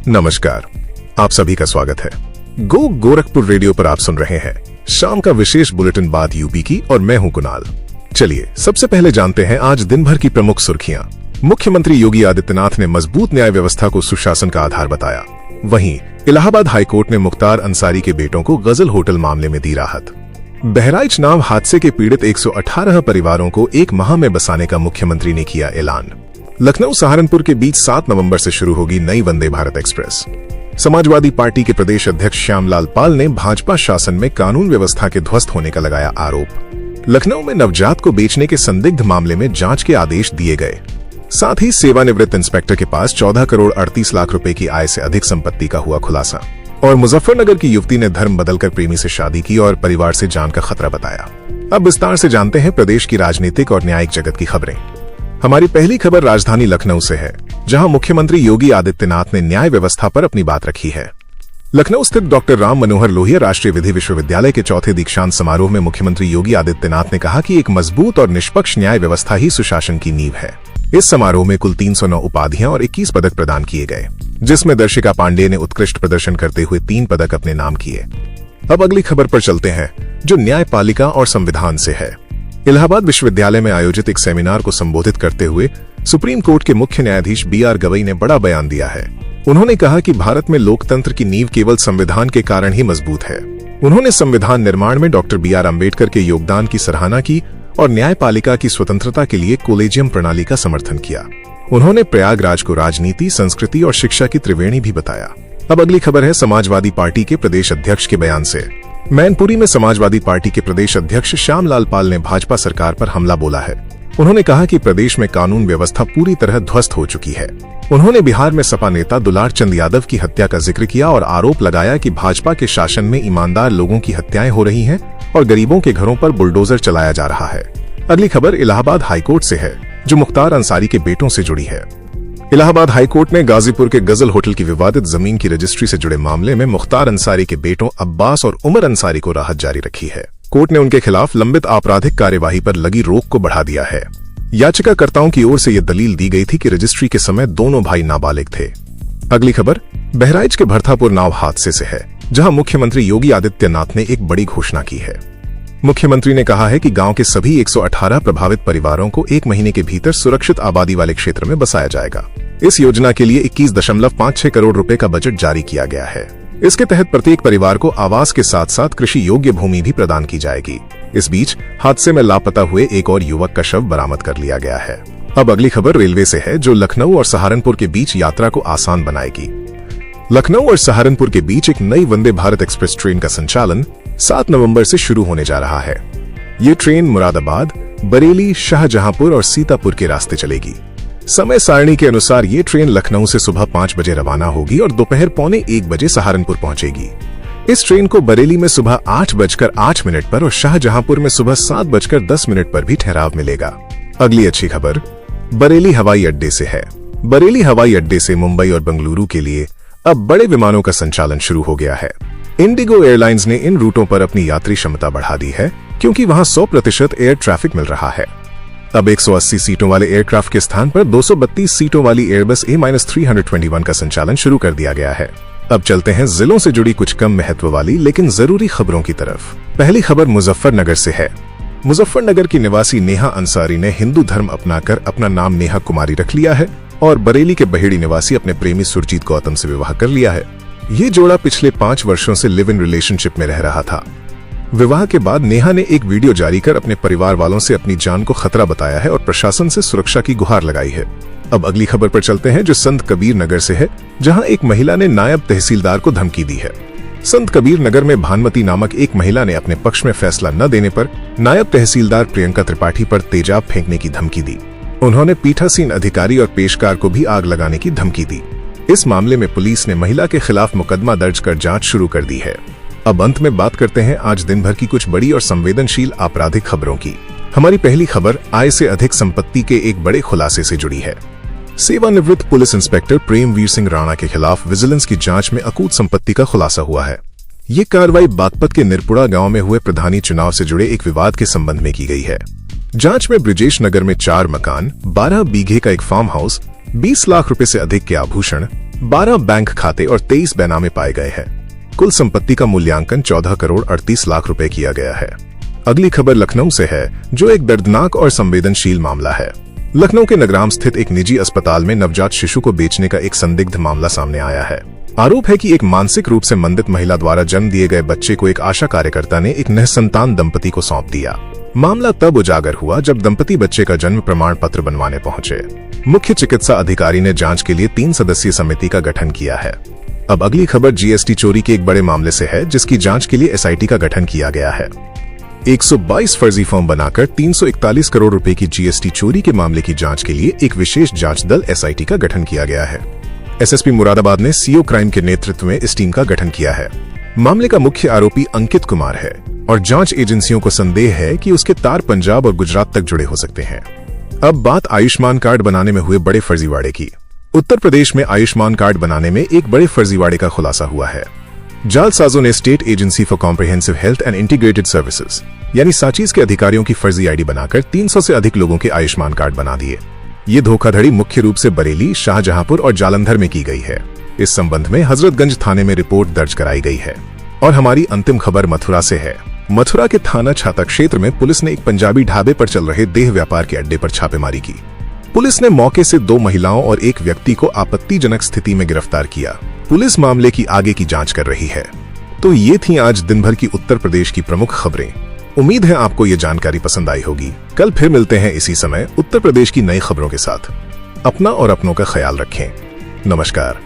नमस्कार, आप सभी का स्वागत है। गोरखपुर रेडियो पर आप सुन रहे हैं शाम का विशेष बुलेटिन बात यूपी की, और मैं हूं कुणाल। चलिए सबसे पहले जानते हैं आज दिन भर की प्रमुख सुर्खियां। मुख्यमंत्री योगी आदित्यनाथ ने मजबूत न्याय व्यवस्था को सुशासन का आधार बताया। वहीं इलाहाबाद हाईकोर्ट ने मुख्तार अंसारी के बेटों को गजल होटल मामले में दी राहत। बहराइच नाव हादसे के पीड़ित 118 परिवारों को 1 माह में बसाने का मुख्यमंत्री ने किया ऐलान। लखनऊ सहारनपुर के बीच 7 नवंबर से शुरू होगी नई वंदे भारत एक्सप्रेस। समाजवादी पार्टी के प्रदेश अध्यक्ष श्यामलाल पाल ने भाजपा शासन में कानून व्यवस्था के ध्वस्त होने का लगाया आरोप। लखनऊ में नवजात को बेचने के संदिग्ध मामले में जांच के आदेश दिए गए। साथ ही सेवानिवृत्त इंस्पेक्टर के पास 14 करोड़ 38 लाख रुपए की आय से अधिक संपत्ति का हुआ खुलासा। और मुजफ्फरनगर की युवती ने धर्म बदलकर प्रेमी से शादी की और परिवार से जान का खतरा बताया। अब विस्तार से जानते हैं प्रदेश की राजनीतिक और न्यायिक जगत की खबरें। हमारी पहली खबर राजधानी लखनऊ से है, जहां मुख्यमंत्री योगी आदित्यनाथ ने न्याय व्यवस्था पर अपनी बात रखी है। लखनऊ स्थित डॉक्टर राम मनोहर लोहिया राष्ट्रीय विधि विश्वविद्यालय के चौथे दीक्षांत समारोह में मुख्यमंत्री योगी आदित्यनाथ ने कहा कि एक मजबूत और निष्पक्ष न्याय व्यवस्था ही सुशासन की नींव है। इस समारोह में कुल 309 उपाधियां और 21 पदक प्रदान किए गए, जिसमें दर्शिका पांडे ने उत्कृष्ट प्रदर्शन करते हुए 3 पदक अपने नाम किए। अब अगली खबर पर चलते हैं, जो न्यायपालिका और संविधान से है। इलाहाबाद विश्वविद्यालय में आयोजित एक सेमिनार को संबोधित करते हुए सुप्रीम कोर्ट के मुख्य न्यायाधीश BR गवई ने बड़ा बयान दिया है। उन्होंने कहा कि भारत में लोकतंत्र की नींव केवल संविधान के कारण ही मजबूत है। उन्होंने संविधान निर्माण में डॉक्टर BR अम्बेडकर के योगदान की सराहना की और न्यायपालिका की स्वतंत्रता के लिए कोलेजियम प्रणाली का समर्थन किया। उन्होंने प्रयागराज को राजनीति, संस्कृति और शिक्षा की त्रिवेणी भी बताया। अब अगली खबर है समाजवादी पार्टी के प्रदेश अध्यक्ष के बयान से। मैनपुरी में समाजवादी पार्टी के प्रदेश अध्यक्ष श्यामलाल पाल ने भाजपा सरकार पर हमला बोला है। उन्होंने कहा कि प्रदेश में कानून व्यवस्था पूरी तरह ध्वस्त हो चुकी है। उन्होंने बिहार में सपा नेता दुलार चंद यादव की हत्या का जिक्र किया और आरोप लगाया कि भाजपा के शासन में ईमानदार लोगों की हत्याएं हो रही हैं और गरीबों के घरों पर बुलडोजर चलाया जा रहा है। अगली खबर इलाहाबाद हाईकोर्ट से है, जो मुख्तार अंसारी के बेटों से जुड़ी है। इलाहाबाद हाईकोर्ट ने गाजीपुर के गजल होटल की विवादित जमीन की रजिस्ट्री से जुड़े मामले में मुख्तार अंसारी के बेटों अब्बास और उमर अंसारी को राहत जारी रखी है। कोर्ट ने उनके खिलाफ लंबित आपराधिक कार्यवाही पर लगी रोक को बढ़ा दिया है। याचिकाकर्ताओं की ओर से यह दलील दी गई थी कि रजिस्ट्री के समय दोनों भाई नाबालिग थे। अगली खबर बहराइच के भरथापुर नाव हादसे से है, जहां मुख्यमंत्री योगी आदित्यनाथ ने एक बड़ी घोषणा की है। मुख्यमंत्री ने कहा है कि गांव के सभी 118 प्रभावित परिवारों को 1 महीने के भीतर सुरक्षित आबादी वाले क्षेत्र में बसाया जाएगा। इस योजना के लिए 21.56 करोड़ रुपए का बजट जारी किया गया है। इसके तहत प्रत्येक परिवार को आवास के साथ साथ कृषि योग्य भूमि भी प्रदान की जाएगी। इस बीच हादसे में लापता हुए एक और युवक का शव बरामद कर लिया गया है। अब अगली खबर रेलवे से है, जो लखनऊ और सहारनपुर के बीच यात्रा को आसान बनाएगी। लखनऊ और सहारनपुर के बीच एक नई वंदे भारत एक्सप्रेस ट्रेन का संचालन 7 नवंबर से शुरू होने जा रहा है। ये ट्रेन मुरादाबाद, बरेली, शाहजहांपुर और सीतापुर के रास्ते चलेगी। समय सारणी के अनुसार ये ट्रेन लखनऊ से सुबह 5 बजे रवाना होगी और दोपहर 12:45 बजे सहारनपुर पहुंचेगी। इस ट्रेन को बरेली में सुबह 8:08 पर और शाहजहांपुर में सुबह 7:10 पर भी ठहराव मिलेगा। अगली अच्छी खबर बरेली हवाई अड्डे से है। बरेली हवाई अड्डे से मुंबई और बेंगलुरु के लिए अब बड़े विमानों का संचालन शुरू हो गया है। इंडिगो एयरलाइंस ने इन रूटों पर अपनी यात्री क्षमता बढ़ा दी है, क्योंकि वहां 100% एयर ट्रैफिक मिल रहा है। अब 180 सीटों वाले एयरक्राफ्ट के स्थान पर 232 सीटों वाली एयरबस A-321 का संचालन शुरू कर दिया गया है। अब चलते हैं जिलों से जुड़ी कुछ कम महत्व वाली लेकिन जरूरी खबरों की तरफ। पहली खबर मुजफ्फरनगर से है। मुजफ्फरनगर की निवासी नेहा अंसारी ने हिंदू धर्म अपनाकर अपना नाम नेहा कुमारी रख लिया है और बरेली के बहेड़ी निवासी अपने प्रेमी सुरजीत गौतम से विवाह कर लिया है। ये जोड़ा पिछले 5 वर्षों से लिव इन रिलेशनशिप में रह रहा था। विवाह के बाद नेहा ने एक वीडियो जारी कर अपने परिवार वालों से अपनी जान को खतरा बताया है और प्रशासन से सुरक्षा की गुहार लगाई है। अब अगली खबर पर चलते हैं, जो संत कबीर नगर से है, जहां एक महिला ने नायब तहसीलदार को धमकी दी है। संत कबीर नगर में भानुमति नामक एक महिला ने अपने पक्ष में फैसला न देने पर नायब तहसीलदार प्रियंका त्रिपाठी पर तेजाब फेंकने की धमकी दी। उन्होंने पीठासीन अधिकारी और पेशकार को भी आग लगाने की धमकी दी। इस मामले में पुलिस ने महिला के खिलाफ मुकदमा दर्ज कर जांच शुरू कर दी है। अब अंत में बात करते हैं आज दिन भर की कुछ बड़ी और संवेदनशील आपराधिक खबरों की। हमारी पहली खबर आय से अधिक संपत्ति के एक बड़े खुलासे से जुड़ी है। सेवानिवृत्त पुलिस इंस्पेक्टर प्रेमवीर सिंह राणा के खिलाफ विजिलेंस की जांच में अकूत संपत्ति का खुलासा हुआ है। ये कार्रवाई बागपत के निरपुड़ा गांव में हुए प्रधानी चुनाव से जुड़े एक विवाद के संबंध में की गई है। जांच में ब्रिजेश नगर में 4 मकान, 12 बीघे का एक फार्म हाउस, 20 लाख रुपए से अधिक के आभूषण, 12 बैंक खाते और 23 बेनामे पाए गए हैं। कुल संपत्ति का मूल्यांकन 14 करोड़ 38 लाख रुपए किया गया है। अगली खबर लखनऊ से है, जो एक दर्दनाक और संवेदनशील मामला है। लखनऊ के नगराम स्थित एक निजी अस्पताल में नवजात शिशु को बेचने का एक संदिग्ध मामला सामने आया है। आरोप है कि एक मानसिक रूप से मंदित महिला द्वारा जन्म दिए गए बच्चे को एक आशा कार्यकर्ता ने एक निसंतान दंपति को सौंप दिया। मामला तब उजागर हुआ जब दंपति बच्चे का जन्म प्रमाण पत्र बनवाने पहुंचे। मुख्य चिकित्सा अधिकारी ने जांच के लिए 3 सदस्यीय समिति का गठन किया है। अब अगली खबर जीएसटी चोरी के एक बड़े मामले से है, जिसकी जांच के लिए एसआईटी का गठन किया गया है। 122 फर्जी फॉर्म बनाकर 341 करोड़ रुपए की जीएसटी चोरी के मामले की जांच के लिए एक विशेष जांच दल एसआईटी का गठन किया गया है। एसएसपी मुरादाबाद ने सीओ क्राइम के नेतृत्व में इस टीम का गठन किया है। मामले का मुख्य आरोपी अंकित कुमार है और जांच एजेंसियों को संदेह है कि उसके तार पंजाब और गुजरात तक जुड़े हो सकते हैं। अब बात आयुष्मान कार्ड बनाने में हुए बड़े फर्जीवाड़े की। उत्तर प्रदेश में आयुष्मान कार्ड बनाने में एक बड़े फर्जीवाड़े का खुलासा हुआ है। जालसाजों ने state agency for comprehensive health and integrated services यानी साचीज के अधिकारियों की फर्जी आईडी बनाकर 300 से अधिक लोगों के आयुष्मान कार्ड बना दिए। ये धोखाधड़ी मुख्य रूप से बरेली, शाहजहांपुर और जालंधर में की गई है। इस संबंध में हजरतगंज थाने में रिपोर्ट दर्ज कराई गई है। और हमारी अंतिम खबर मथुरा से है। मथुरा के थाना छाता क्षेत्र में पुलिस ने एक पंजाबी ढाबे पर चल रहे देह व्यापार के अड्डे पर छापेमारी की। पुलिस ने मौके से 2 महिलाओं और एक व्यक्ति को आपत्तिजनक स्थिति में गिरफ्तार किया। पुलिस मामले की आगे की जांच कर रही है। तो ये थी आज दिन भर की उत्तर प्रदेश की प्रमुख खबरें। उम्मीद है आपको ये जानकारी पसंद आई होगी। कल फिर मिलते हैं इसी समय उत्तर प्रदेश की नई खबरों के साथ। अपना और अपनों का ख्याल रखें। नमस्कार।